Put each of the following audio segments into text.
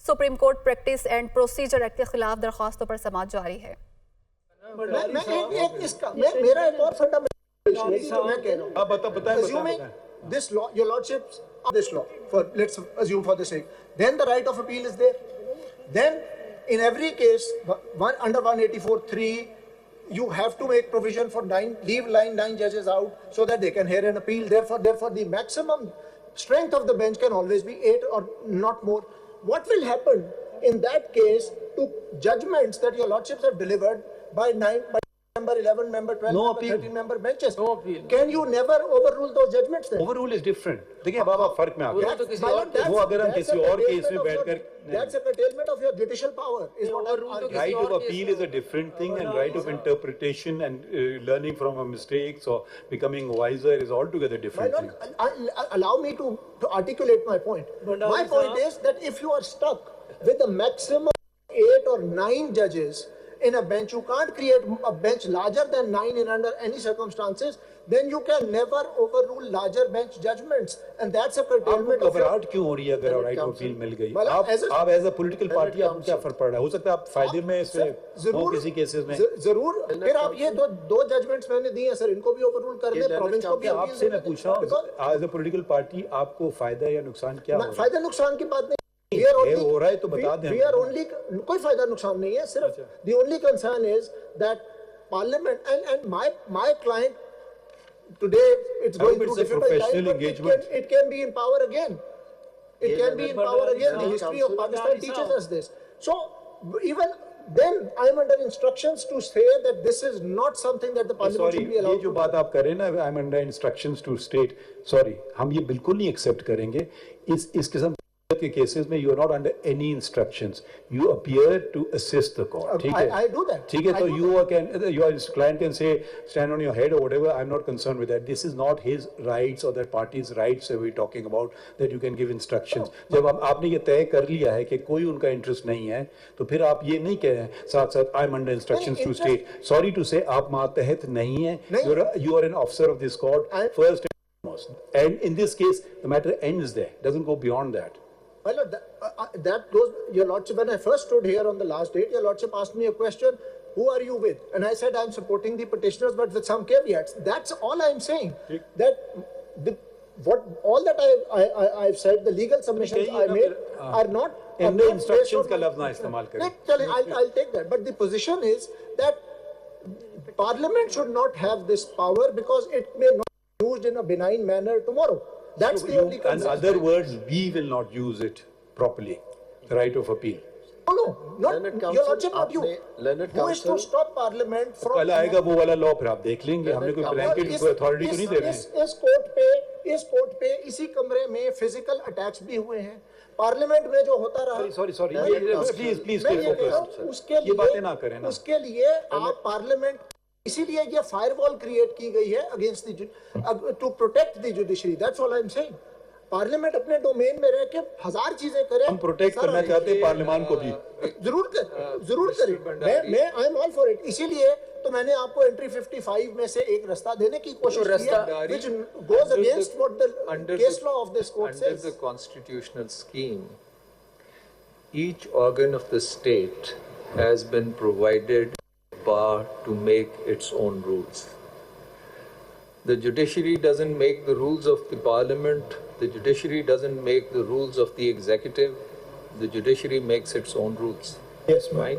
Supreme court practice and procedure act के खिलाफ दरख्वास्तों पर समाअत जारी है। मेरा एक और फंडामेंटल इशू मैं कह रहा हूं, आप बताएं this law, your lordships of this law, for let's assume for the sake, then the right of appeal is there. Then in every case under 184(3) you have to make provision for leave nine judges out so that they can hear an appeal. Therefore the maximum strength of the bench can always be 8 or not more. What will happen in that case to judgments that your lordships have delivered by 9 member, 11 member, 12 no member, appeal. 13 member benches? No appeal. Can you never overrule those judgments then? Overrule is different. देखिए अब आप फर्क में आ गए। वो अगर हम किसी और केस में बैठकर That's a curtailment of your judicial power. Is what right of appeal is a different thing, and right of interpretation and learning from our mistakes or becoming wiser is altogether different thing. Allow me to articulate my point. My point is that if you are stuck with a maximum 8 or 9 judges in a bench, you can't create a bench larger than 9 in under any circumstances, then you can never overrule larger bench judgments, and that's a curtailment of घबराहट क्यों हो रही है अगर right of appeal मिल गई? आप as a political party आपको क्या फर्क पड़ रहा है? हो सकता है आप फायदे में इसमें हो किसी केसेस में जरूर। फिर आप ये दो जजमेंट्स मैंने दी हैं सर, इनको भी ओवररूल कर दें, प्रोविंस को भी। आपसे मैं पूछ रहा हूं एज अ पॉलिटिकल पार्टी आपको फायदा या नुकसान क्या हो? फायदा नुकसान की बात नहीं हो रहा है तो बता दें। We are only, कोई फायदा नुकसान नहीं है, सिर्फ the only concern is that parliament and my client today it's going through difficult times, but it can be in power again. It can be in power again. The history of Pakistan teaches us this. So even then I am under instructions to say that this is not something that the parliament should be allowed. ये जो बात आप कर रहे हैं ना, I am under instructions to state, sorry, हम ये बिल्कुल नहीं एक्सेप्ट करेंगे। इस किस्म के केसेस में you are not under any instructions. You appear to assist the court. ठीक है? I do that. ठीक है, तो your client can say stand on your head or whatever. I'm not concerned with that. This is not his rights or that party's rights that we're talking about, that you can give instructions. जब आपने ये तय कर लिया है कि कोई उनका इंटरेस्ट नहीं है, तो फिर आप ये नहीं कह साथ I'm under instructions to state. Sorry to say आप मातहत नहीं है. You are an officer of this court first and foremost. And in this case, the matter ends there. Doesn't go beyond that. Well, that goes, your lordship, when I first stood here on the last date, your lordship asked me a question, who are you with? And I said, I'm supporting the petitioners, but with some caveats. That's all I'm saying. That all that I've said, the legal submissions I made are not... And the instructions ka lafz na istemal kare. I'll take that. But the position is that Parliament should not have this power because it may not be used in a benign manner tomorrow. That's the only concern. In other words, we will not use it properly, the right of appeal. No, not your lordship, not you. Who is to stop Parliament from... कल आएगा वो वाला law, फिर आप देख लेंगे। हमने कोई ब्लैंकेट अथॉरिटी तो नहीं दे रहे हैं। इस कोर्ट पे इसी कमरे में फिजिकल अटैक्स भी हुए हैं। पार्लियामेंट में जो होता रहा, सॉरी प्लीज ये बातें ना करें ना। उसके लिए आप पार्लियामेंट, इसीलिए ये फायरवॉल क्रिएट की गई है against to protect the judiciary. That's all I am saying. Parliament अपने डोमेन में रह के हजार चीजें करे। हम प्रोटेक्ट करना चाहते हैं पार्लियामेंट को भी। जरूर करें। मैं I am all for it. इसीलिए तो मैंने आपको एंट्री 55 में से एक रास्ता देने की कोशिश की है, which goes against what the case law of this court says. Under the constitutional scheme, each organ of the state has been provided power to make its own rules. The judiciary doesn't make the rules of the parliament. The judiciary doesn't make the rules of the executive. The judiciary makes its own rules. Yes, right?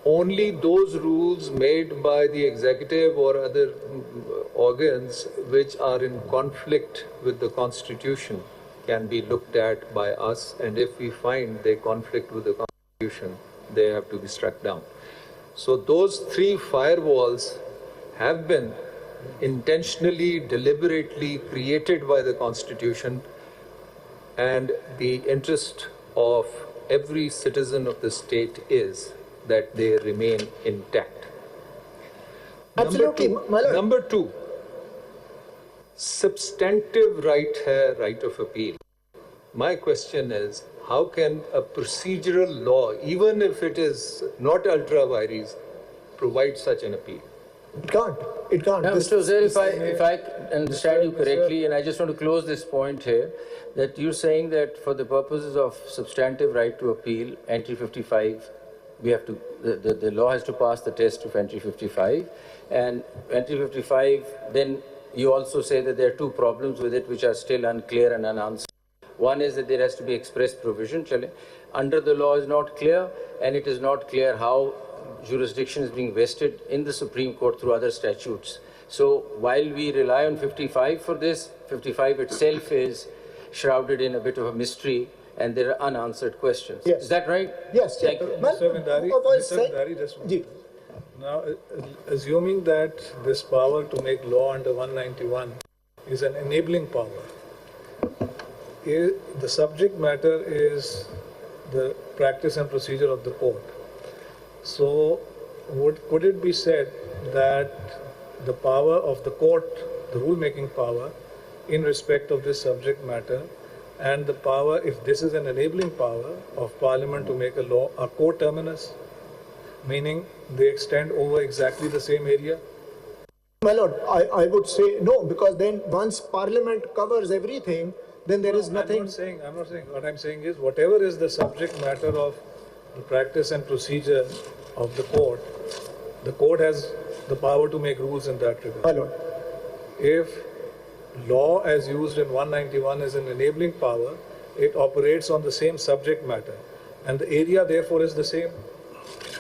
Only those rules made by the executive or other organs which are in conflict with the constitution can be looked at by us, and if we find they conflict with the constitution, they have to be struck down. So those three firewalls have been intentionally, deliberately created by the Constitution, and the interest of every citizen of the state is that they remain intact. Absolutely. Number two, substantive right hai, right of appeal. My question is, how can a procedural law, even if it is not ultra vires, provide such an appeal? It can't. It can't. Now, Mr. Uzair, if I understand you correctly, and I just want to close this point here, that you're saying that for the purposes of substantive right to appeal, entry 55, we have to, the law has to pass the test of entry 55, and entry 55, then you also say that there are two problems with it which are still unclear and unanswered. One is that there has to be express provision. Under the law is not clear, and it is not clear how jurisdiction is being vested in the Supreme Court through other statutes. So while we rely on 55 for this, 55 itself is shrouded in a bit of a mystery, and there are unanswered questions. Yes. Is that right? Yes. Thank you. Mr. Vindari, just one. Now, assuming that this power to make law under 191 is an enabling power, the subject matter is the practice and procedure of the court. So, could it be said that the power of the court, the rule-making power, in respect of this subject matter, and the power, if this is an enabling power of Parliament to make a law, are coterminous, meaning they extend over exactly the same area? My lord, I would say no, because then once Parliament covers everything, then there is nothing. I'm not saying. What I'm saying is, whatever is the subject matter of the practice and procedure of the court has the power to make rules in that regard. My lord. If law as used in 191 is an enabling power, it operates on the same subject matter, and the area therefore is the same.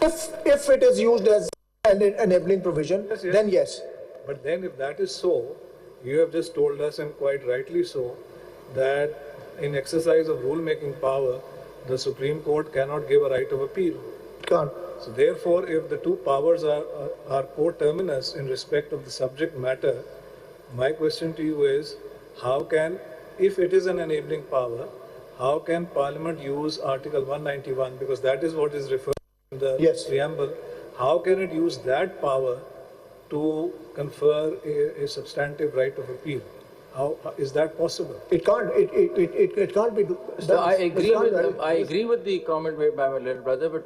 If it is used as an enabling provision, Yes. then yes. But then if that is so, you have just told us, and quite rightly so, that in exercise of rule-making power, the Supreme Court cannot give a right of appeal. Can't. So therefore, if the two powers are coterminous in respect of the subject matter, my question to you is, how can, if it is an enabling power, how can Parliament use Article 191, because that is what is referred to in the Yes. preamble, how can it use that power to confer a substantive right of appeal? How is that possible? It can't. It can't be done. So I agree It's not with I agree with the comment made by my little brother, but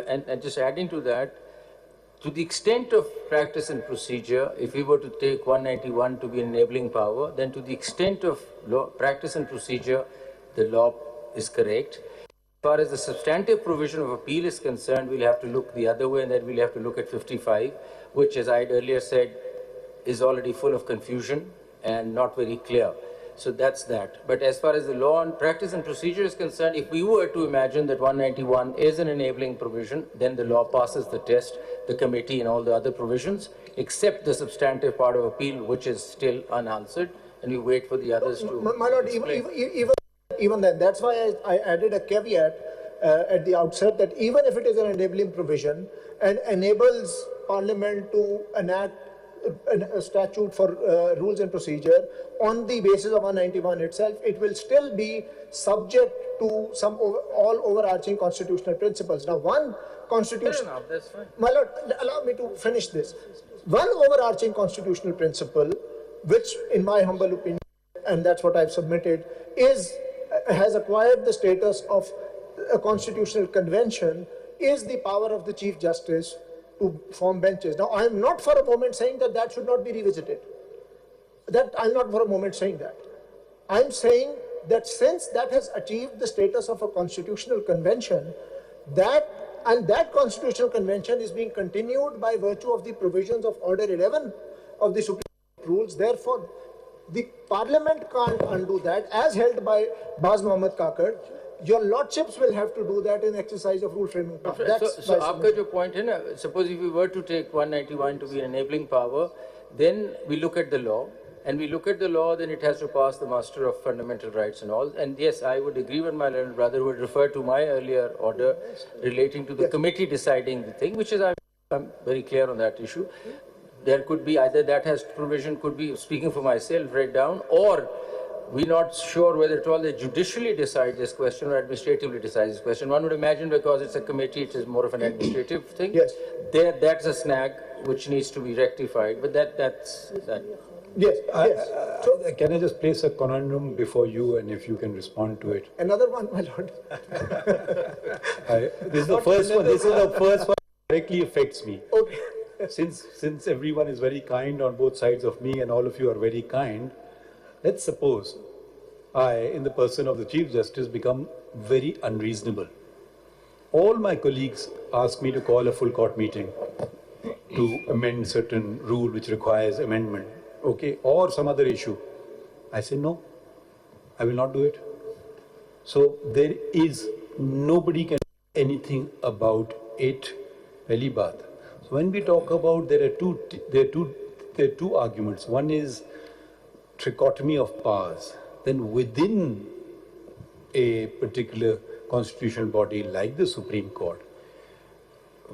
and just adding to that, to the extent of practice and procedure, if we were to take 191 to be an enabling power, then to the extent of practice and procedure, the law is correct. As far as the substantive provision of appeal is concerned, we'll have to look the other way, and then we'll have to look at 55, which, as I had earlier said, is already full of confusion and not very clear. So that's that. But as far as the law and practice and procedure is concerned, if we were to imagine that 191 is an enabling provision, then the law passes the test, the committee and all the other provisions, except the substantive part of appeal, which is still unanswered, and we wait for the others to My lord, even then, that's why I added a caveat at the outset that even if it is an enabling provision and enables Parliament to enact a statute for rules and procedure on the basis of 191 itself, it will still be subject to some all overarching constitutional principles. Now, one constitution. Fair enough, that's fine. My lord, allow me to finish this. One overarching constitutional principle, which, in my humble opinion, and that's what I've submitted, has acquired the status of a constitutional convention, is the power of the Chief Justice to form benches. Now, I am not for a moment saying that that should not be revisited. I'm not for a moment saying that. I'm saying that since that has achieved the status of a constitutional convention, that constitutional convention is being continued by virtue of the provisions of Order 11 of the Supreme Court rules. Therefore, the Parliament can't undo that, as held by Baz Mohammad Kakar. Your lordships will have to do that in exercise of rule framing power. So after your point, suppose if we were to take 191 to be an enabling power, then we look at the law, and we look at the law, then it has to pass the muster of fundamental rights and all. And yes, I would agree with my little brother who would refer to my earlier order relating to the committee deciding the thing, which is I'm very clear on that issue. There could be either that has provision, could be, speaking for myself, read down, or we're not sure whether at all they judicially decide this question or administratively decide this question. One would imagine because it's a committee, it is more of an administrative thing. Yes. That's a snag which needs to be rectified, but that's that. Yes, yes. Can I just place a conundrum before you, and if you can respond to it? Another one, my lord. This is the first one. This is the first one that directly affects me. Okay. since everyone is very kind on both sides of me and all of you are very kind, let's suppose I, in the person of the Chief Justice, become very unreasonable. All my colleagues ask me to call a full court meeting to amend certain rule which requires amendment, okay, or some other issue. I say no, I will not do it. So there is, nobody can do anything about it. Pehli baat. So when we talk about, there are two arguments. One is trichotomy of powers. Then within a particular constitutional body like the Supreme Court,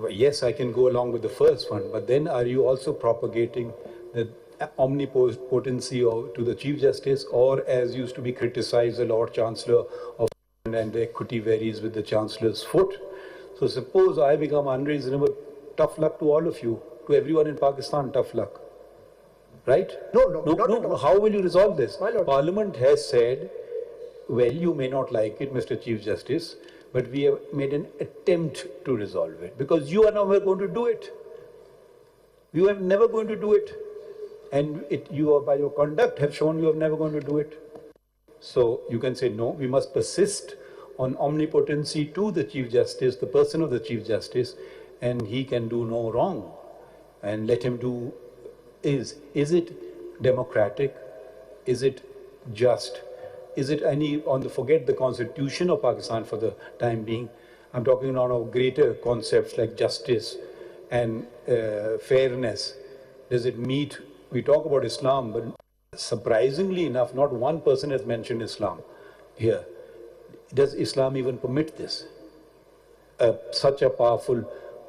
yes, I can go along with the first one, but then are you also propagating the omnipotency to the Chief Justice, or as used to be criticized, the Lord Chancellor of England, and the equity varies with the Chancellor's foot? So suppose I become unreasonable, tough luck to all of you, to everyone in Pakistan, tough luck. Right? No. How will you resolve this? Parliament has said, well, you may not like it, Mr. Chief Justice, but we have made an attempt to resolve it, because you are never going to do it. You are never going to do it. And you are, by your conduct, have shown you are never going to do it. So you can say, no, we must persist on omnipotency to the Chief Justice, the person of the Chief Justice, and he can do no wrong. And let him do. Is it democratic? Is it just? Is it forget the Constitution of Pakistan for the time being. I'm talking now of greater concepts like justice and fairness. Does it meet? We talk about Islam, but surprisingly enough, not one person has mentioned Islam here. Does Islam even permit this? Such a powerful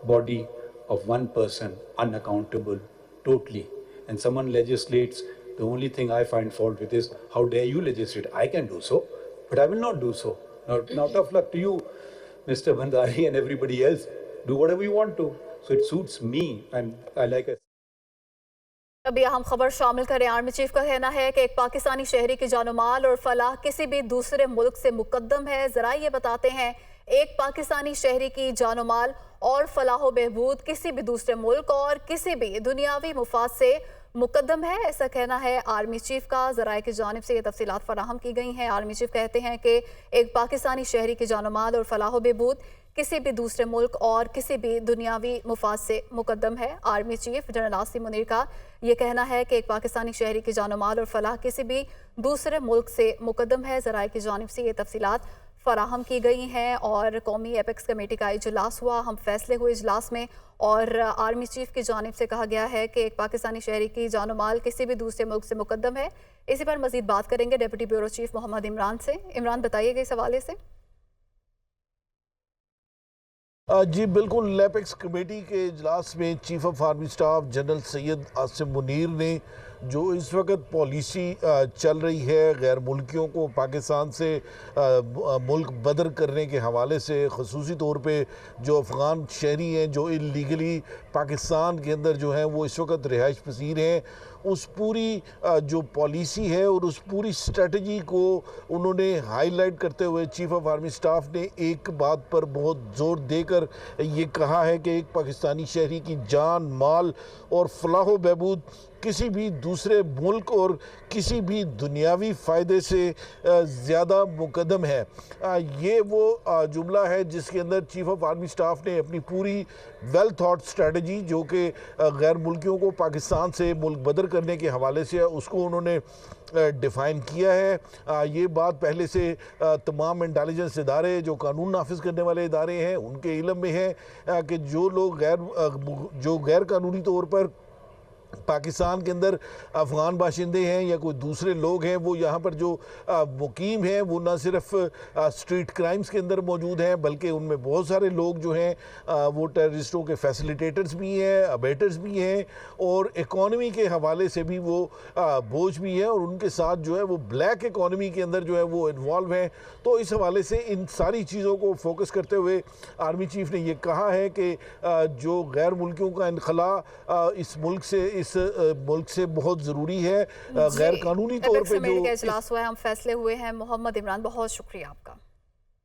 body of one person, unaccountable, totally. And someone legislates, the only thing I find fault with is, how dare you legislate? I can do so, but I will not do so. Now tough luck to you, Mr. Bandari and everybody else. Do whatever you want to. So it suits me, and I like it. अभी अहम खबर शामिल करें। Army chief का कहना है कि एक पाकिस्तानी शहरी की जानो माल और फलाह किसी भी दूसरे मुल्क से मुकद्दम है। जरा ये बताते हैं, एक पाकिस्तानी शहरी की जानो माल और फलाह बहबूद किसी भी दूसरे मुल्क और किसी भी दुनियावी मुफाद से मुकद्दम है, ऐसा कहना है आर्मी चीफ का। ज़राए की जानिब से ये तफसीलात फराहम की गई हैं। आर्मी चीफ कहते हैं कि एक पाकिस्तानी शहरी की जानो माल और फलाह बहबूद किसी भी दूसरे मुल्क और किसी भी दुनियावी मुफाद से मुकद्दम है। Army chief general Asim Munir का ये कहना है कि एक पाकिस्तानी शहरी की जानो माल और फलाह किसी भी दूसरे मुल्क से मुकद्दम है। ज़राए की जानिब से ये तफसीलात फराहम की गई हैं। और कौमी एपेक्स कमेटी का इजलास हुआ, हम फैसले हुए इजलास में, और आर्मी चीफ की जानिब से कहा गया है कि एक पाकिस्तानी शहरी की जानो माल किसी भी दूसरे मुल्क से मुकद्दम है। इसी पर मजीद बात करेंगे deputy bureau chief Mohammad Imran से। इमरान, बताइएगा इस हवाले से। जी बिल्कुल, एपेक्स कमेटी के इजलास में chief of army staff general Syed Asim Munir ने जो इस वक्त पॉलिसी चल रही है गैर मुल्कियों को पाकिस्तान से मुल्क बदर करने के हवाले से, ख़ुसूसी तौर पे जो अफ़गान शहरी हैं जो इल्लीगली पाकिस्तान के अंदर जो हैं वो इस वक्त रिहाइश पसीर हैं, उस पूरी जो पॉलिसी है और उस पूरी स्ट्रेटजी को उन्होंने हाईलाइट करते हुए चीफ ऑफ आर्मी स्टाफ ने एक बात पर बहुत ज़ोर देकर ये कहा है कि एक पाकिस्तानी शहरी की जान, माल और फलाह बहबूद किसी भी दूसरे मुल्क और किसी भी दुनियावी फ़ायदे से ज़्यादा मुकद्दम है। ये वो जुमला है जिसके अंदर चीफ ऑफ आर्मी स्टाफ ने अपनी पूरी वेल थॉट स्ट्रेटजी जो कि गैर मुल्कियों को पाकिस्तान से मुल्क बदर करने के हवाले से उसको उन्होंने डिफ़ाइन किया है। ये बात पहले से तमाम इंटेलिजेंस इदारे जो कानून नाफिज करने वाले इदारे हैं उनके इल्म में है कि जो लोग गैर कानूनी तौर पर पाकिस्तान के अंदर अफ़गान बाशिंदे हैं या कोई दूसरे लोग हैं, वो यहाँ पर जो मुकीम हैं वो ना सिर्फ स्ट्रीट क्राइम्स के अंदर मौजूद हैं बल्कि उनमें बहुत सारे लोग जो हैं वो टेररिस्टों के फैसिलिटेटर्स भी हैं, अबेटर्स भी हैं और इकॉनमी के हवाले से भी वो बोझ भी है और उनके साथ जो है वो ब्लैक इकॉनमी के अंदर जो है वो इन्वॉल्व हैं। तो इस हवाले से इन सारी चीज़ों को फोकस करते हुए आर्मी चीफ ने ये कहा है कि जो गैर मुल्कियों का इनखला इस मुल्क से बहुत ज़रूरी है। गैर कानूनी तौर पे जो इजलास हुआ है, हम फैसले हुए हैं। मोहम्मद इमरान, बहुत शुक्रिया।